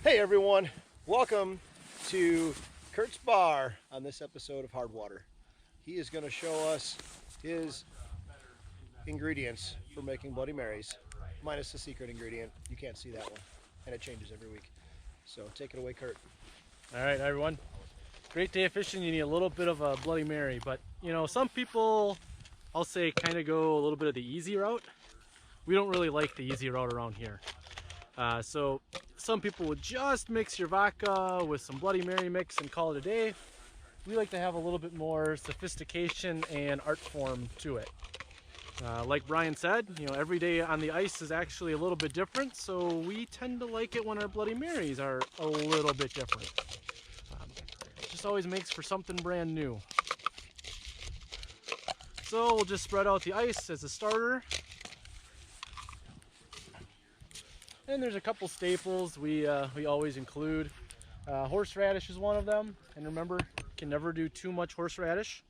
Hey everyone, welcome to Kurt's Bar on this episode of HardWater. He is going to show us his ingredients for making Bloody Marys, minus the secret ingredient. You can't see that one, and it changes every week. So take it away, Kurt. All right, everyone. Great day of fishing. You need a little bit of a Bloody Mary, but you know, some people, I'll say, kind of go a little bit of the easy route. We don't really like the easy route around here. So some people would just mix your vodka with some Bloody Mary mix and call it a day. We like to have a little bit more sophistication and art form to it. Like Brian said, you know, every day on the ice is actually a little bit different, so we tend to like it when our Bloody Marys are a little bit different. It just always makes for something brand new. So we'll just spread out the ice as a starter. And there's a couple staples we always include. Horseradish is one of them, and remember, you can never do too much horseradish.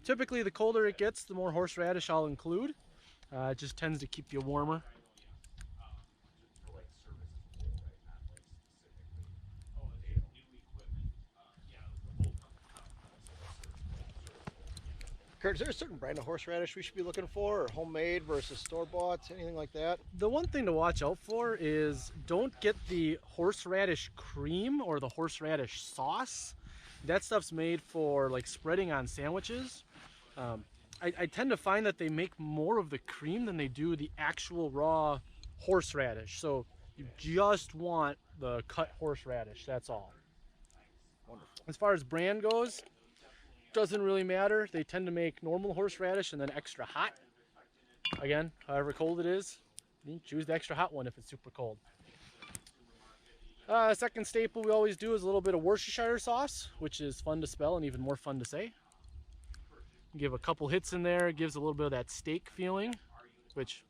Typically, the colder it gets, the more horseradish I'll include. It just tends to keep you warmer. Kurt, is there a certain brand of horseradish we should be looking for, or homemade versus store-bought, anything like that? The one thing to watch out for is don't get the horseradish cream or the horseradish sauce. That stuff's made for like spreading on sandwiches. I tend to find that they make more of the cream than they do the actual raw horseradish. So you just want the cut horseradish, that's all. Wonderful. As far as brand goes, doesn't really matter. They tend to make normal horseradish and then extra hot. Again, however cold it is, you choose the extra hot one if it's super cold. Second staple we always do is a little bit of Worcestershire sauce, which is fun to spell and even more fun to say. Give a couple hits in there, it gives a little bit of that steak feeling, which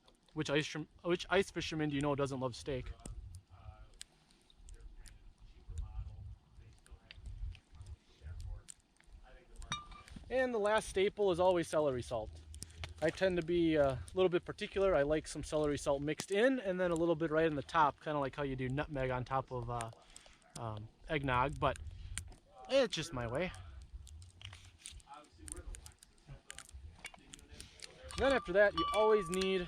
ice fisherman do you know doesn't love steak? And the last staple is always celery salt. I tend to be a little bit particular. I like some celery salt mixed in and then a little bit right in the top, kind of like how you do nutmeg on top of eggnog, but it's just my way. Then after that, you always need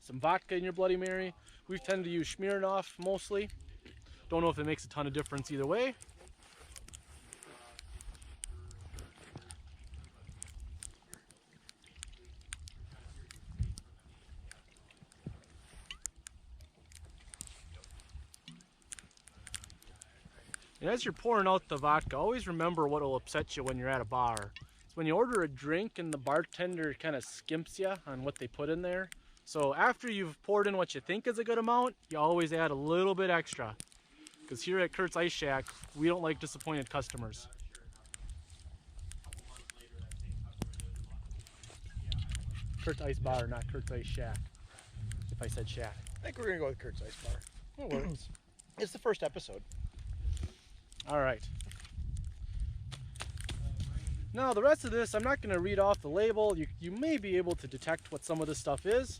some vodka in your Bloody Mary. We tend to use Smirnoff mostly. Don't know if it makes a ton of difference either way. And as you're pouring out the vodka, always remember what will upset you when you're at a bar. It's when you order a drink and the bartender kind of skimps you on what they put in there. So after you've poured in what you think is a good amount, you always add a little bit extra. Because here at Kurt's Ice Shack, we don't like disappointed customers. Kurt's Ice Bar, not Kurt's Ice Shack, if I said shack. I think we're going to go with Kurt's Ice Bar. It works. It's the first episode. All right. Now the rest of this, I'm not going to read off the label. You may be able to detect what some of this stuff is.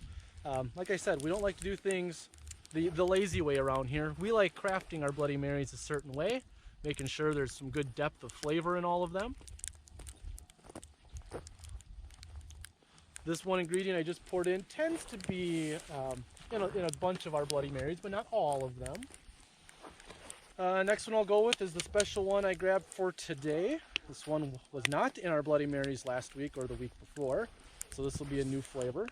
Like I said, we don't like to do things the lazy way around here. We like crafting our Bloody Marys a certain way, making sure there's some good depth of flavor in all of them. This one ingredient I just poured in tends to be in a bunch of our Bloody Marys, but not all of them. Next one I'll go with is the special one I grabbed for today. This one was not in our Bloody Marys last week or the week before, so this will be a new flavor.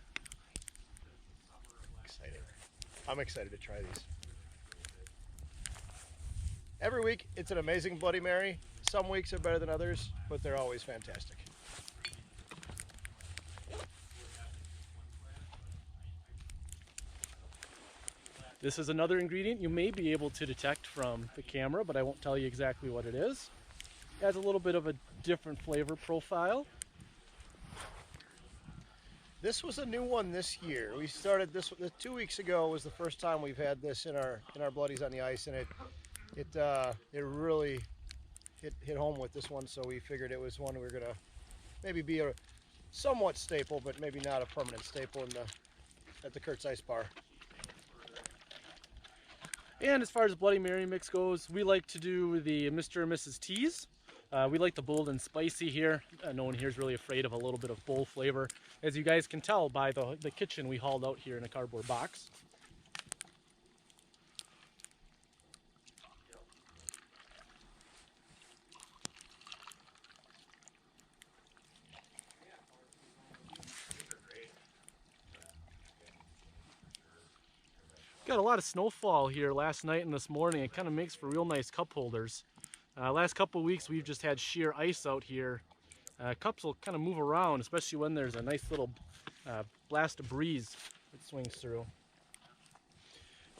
Exciting. I'm excited to try these. Every week it's an amazing Bloody Mary. Some weeks are better than others, but they're always fantastic. This is another ingredient you may be able to detect from the camera, but I won't tell you exactly what it is. It has a little bit of a different flavor profile. This was a new one this year. We started this 2 weeks ago. Was the first time we've had this in our Bloodies on the Ice, and it really hit home with this one. So we figured it was one we were gonna maybe be a somewhat staple, but maybe not a permanent staple at the Kurt's Ice Bar. And as far as Bloody Mary mix goes, we like to do the Mr. and Mrs. T's. We like the bold and spicy here. No one here is really afraid of a little bit of bold flavor, as you guys can tell by the kitchen we hauled out here in a cardboard box. Got a lot of snowfall here last night and this morning. It kind of makes for real nice cup holders. Last couple weeks we've just had sheer ice out here. Cups will kind of move around, especially when there's a nice little blast of breeze that swings through.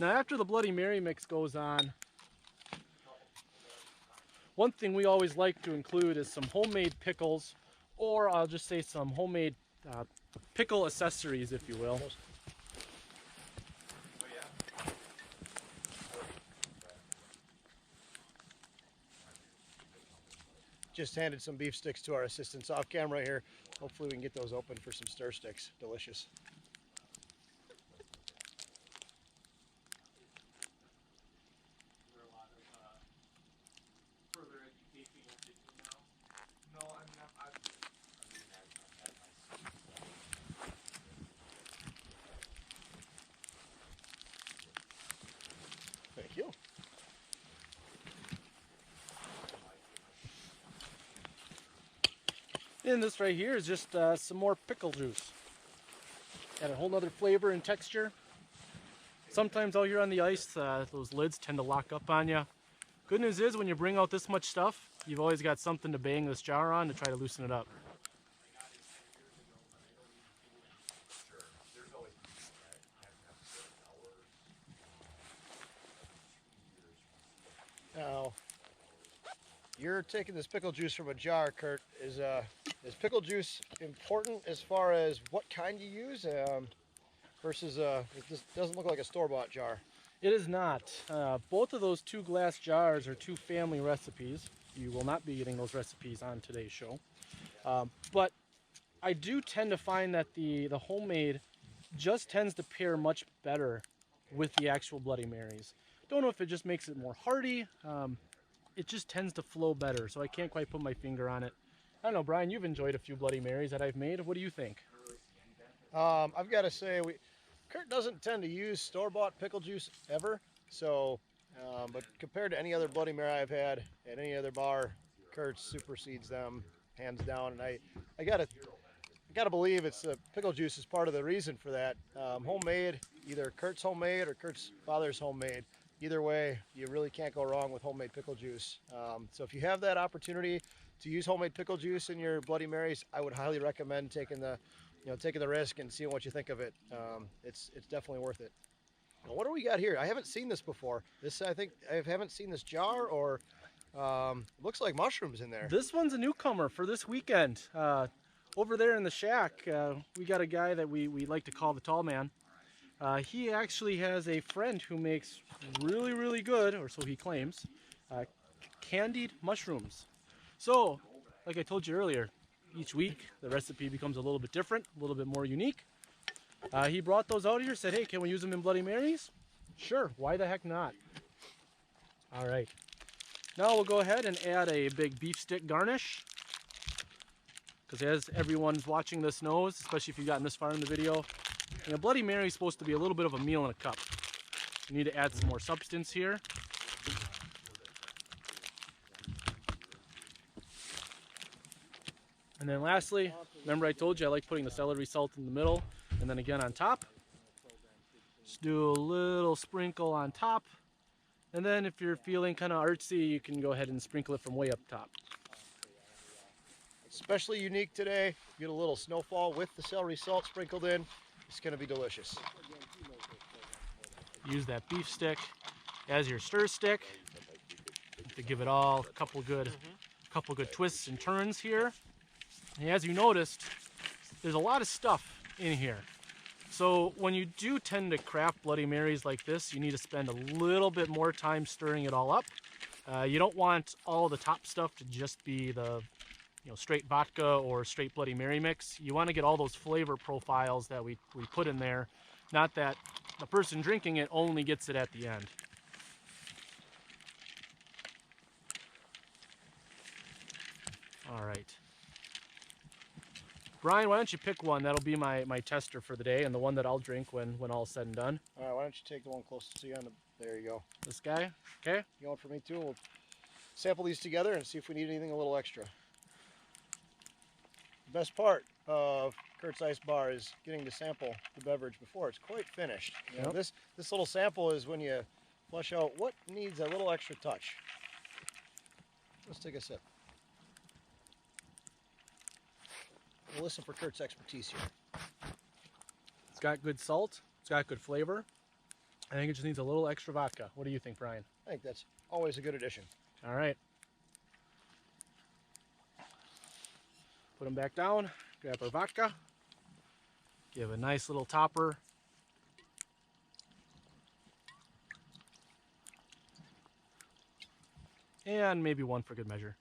Now after the Bloody Mary mix goes on, one thing we always like to include is some homemade pickles, or I'll just say some homemade pickle accessories, if you will. Just handed some beef sticks to our assistants off camera here. Hopefully we can get those open for some stir sticks. Delicious. Thank you. And this right here is just some more pickle juice. Got a whole nother flavor and texture. Sometimes out here on the ice, those lids tend to lock up on you. Good news is when you bring out this much stuff, you've always got something to bang this jar on to try to loosen it up. Now, you're taking this pickle juice from a jar, Kurt. Is pickle juice important as far as what kind you use versus it just doesn't look like a store-bought jar? It is not. Both of those two glass jars are two family recipes. You will not be getting those recipes on today's show. But I do tend to find that the homemade just tends to pair much better with the actual Bloody Marys. Don't know if it just makes it more hearty. It just tends to flow better, so I can't quite put my finger on it. I don't know, Brian, you've enjoyed a few Bloody Marys that I've made. What do you think? I've got to say, Kurt doesn't tend to use store-bought pickle juice ever, so, but compared to any other Bloody Mary I've had at any other bar, Kurt supersedes them hands down, and I gotta believe it's pickle juice is part of the reason for that. Homemade, either Kurt's homemade or Kurt's father's homemade. Either way, you really can't go wrong with homemade pickle juice. So if you have that opportunity to use homemade pickle juice in your Bloody Marys, I would highly recommend taking the risk and seeing what you think of it. It's definitely worth it. Now, what do we got here? I haven't seen this before. I think I haven't seen this jar, or looks like mushrooms in there. This one's a newcomer for this weekend. Over there in the shack, we got a guy that we like to call the Tall Man. He actually has a friend who makes really, really good, or so he claims, candied mushrooms. So, like I told you earlier, each week the recipe becomes a little bit different, a little bit more unique. He brought those out here, said, hey, can we use them in Bloody Marys? Sure, why the heck not? All right. Now we'll go ahead and add a big beef stick garnish. Because as everyone's watching this knows, especially if you've gotten this far in the video, Bloody Mary is supposed to be a little bit of a meal in a cup. You need to add some more substance here. And then lastly, remember I told you I like putting the celery salt in the middle and then again on top. Just do a little sprinkle on top. And then if you're feeling kind of artsy, you can go ahead and sprinkle it from way up top. Especially unique today, get a little snowfall with the celery salt sprinkled in. It's going to be delicious. Use that beef stick as your stir stick to give it all a couple good twists and turns here. And as you noticed, there's a lot of stuff in here. So when you do tend to craft Bloody Marys like this, you need to spend a little bit more time stirring it all up. You don't want all the top stuff to just be the straight vodka or straight Bloody Mary mix. You want to get all those flavor profiles that we put in there, not that the person drinking it only gets it at the end. All right. Brian, why don't you pick one? That'll be my tester for the day and the one that I'll drink when all's said and done. All right, why don't you take the one closest to you on the, there you go. This guy? Okay. You want for me too? We'll sample these together and see if we need anything a little extra. The best part of Kurt's Ice Bar is getting to sample the beverage before it's quite finished. You know, this little sample is when you flush out what needs a little extra touch. Let's take a sip. We'll listen for Kurt's expertise here. It's got good salt. It's got good flavor. I think it just needs a little extra vodka. What do you think, Brian? I think that's always a good addition. All right. Put them back down. Grab our vodka. Give a nice little topper. And maybe one for good measure.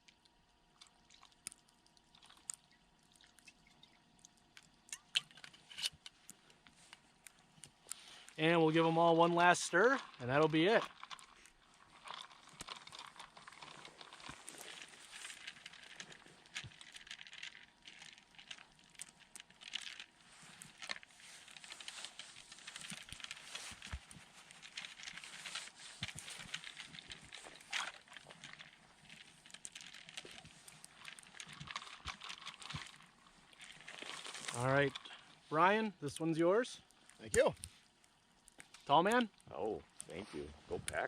And we'll give them all one last stir, and that'll be it. All right, Brian, this one's yours. Thank you. Tall man. Oh, thank you. Go Pack.